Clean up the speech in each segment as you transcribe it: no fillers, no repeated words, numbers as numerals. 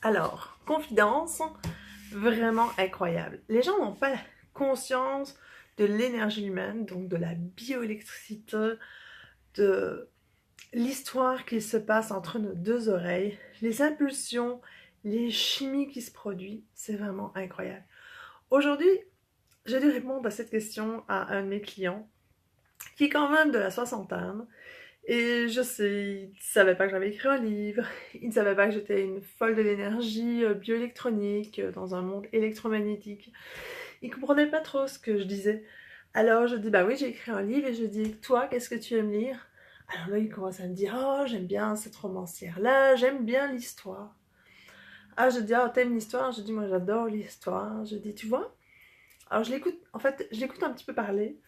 Alors, confidence, vraiment incroyable. Les gens n'ont pas conscience de l'énergie humaine, donc de la bioélectricité, de l'histoire qui se passe entre nos deux oreilles, les impulsions, les chimies qui se produisent, c'est vraiment incroyable. Aujourd'hui, j'ai dû répondre à cette question à un de mes clients, qui est quand même de la soixantaine, et je sais, il ne savait pas que j'avais écrit un livre, il ne savait pas que j'étais une folle de l'énergie bioélectronique dans un monde électromagnétique. Il comprenait pas trop ce que je disais. Alors je dis, bah oui, j'ai écrit un livre et je dis, toi, qu'est-ce que tu aimes lire? Alors là, il commence à me dire, oh, j'aime bien cette romancière-là, j'aime bien l'histoire. Ah, je dis, ah, t'aimes l'histoire? Je dis, moi, j'adore l'histoire. Je dis, tu vois? Alors je l'écoute, en fait, je l'écoute un petit peu parler.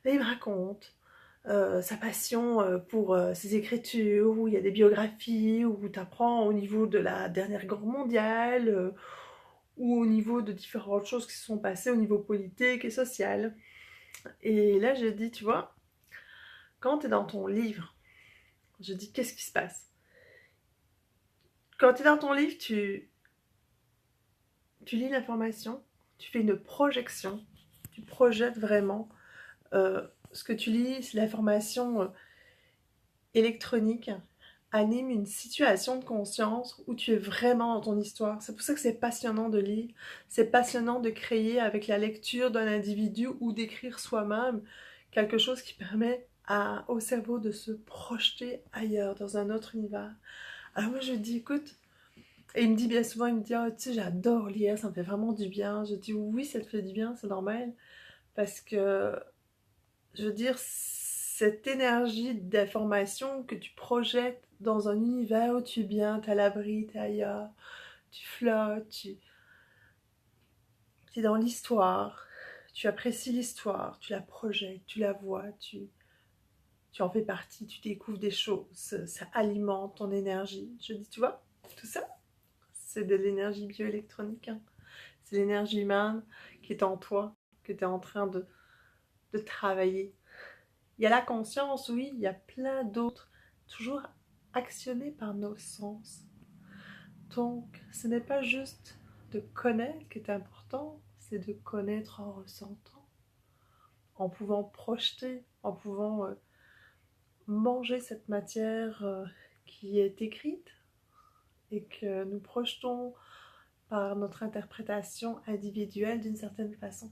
Là, il me raconte sa passion pour ses écritures, où il y a des biographies, où tu apprends au niveau de la dernière guerre mondiale, ou au niveau de différentes choses qui se sont passées au niveau politique et social. Et là, je dis, tu vois, quand tu es dans ton livre, je dis, qu'est-ce qui se passe? Quand tu es dans ton livre, tu lis l'information, tu fais une projection, tu projettes vraiment ce que tu lis, l'information électronique anime une situation de conscience où tu es vraiment dans ton histoire. C'est pour ça que c'est passionnant de lire, c'est passionnant de créer avec la lecture d'un individu ou d'écrire soi-même quelque chose qui permet au cerveau de se projeter ailleurs, dans un autre univers. Alors moi je dis, écoute, et il me dit bien souvent, il me dit, oh, tu sais, j'adore lire, ça me fait vraiment du bien. Je dis, oui, ça te fait du bien, c'est normal, parce que je veux dire, cette énergie d'information que tu projettes dans un univers où tu es bien, tu es à l'abri, tu es ailleurs, tu flottes, tu es dans l'histoire, tu apprécies l'histoire, tu la projettes, tu la vois, tu en fais partie, tu découvres des choses, ça alimente ton énergie. Je dis, tu vois, tout ça, c'est de l'énergie bioélectronique, hein. C'est l'énergie humaine qui est en toi, que tu es en train de travailler. Il y a la conscience, oui, il y a plein d'autres, toujours actionnés par nos sens. Donc, ce n'est pas juste de connaître qui est important, c'est de connaître en ressentant, en pouvant projeter, en pouvant manger cette matière qui est écrite et que nous projetons par notre interprétation individuelle d'une certaine façon.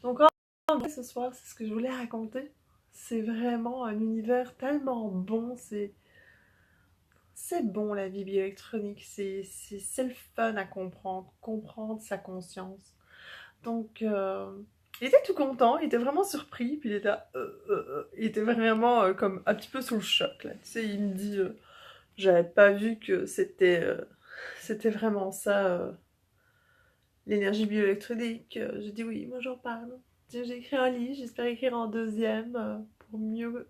Donc, en vrai, ce soir, c'est ce que je voulais raconter. C'est vraiment un univers tellement bon, c'est bon la vie bioélectronique, c'est le fun à comprendre, comprendre sa conscience. Donc, il était tout content, il était vraiment surpris, puis il était, il était vraiment comme un petit peu sous le choc, là. Tu sais, il me dit, j'avais pas vu que c'était vraiment ça, l'énergie bioélectronique. J'ai dit oui, moi j'en parle. J'ai écrit un livre, j'espère écrire un deuxième pour mieux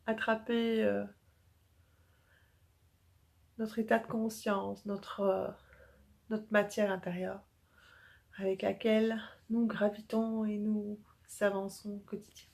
attraper notre état de conscience, notre matière intérieure avec laquelle nous gravitons et nous avançons quotidiennement.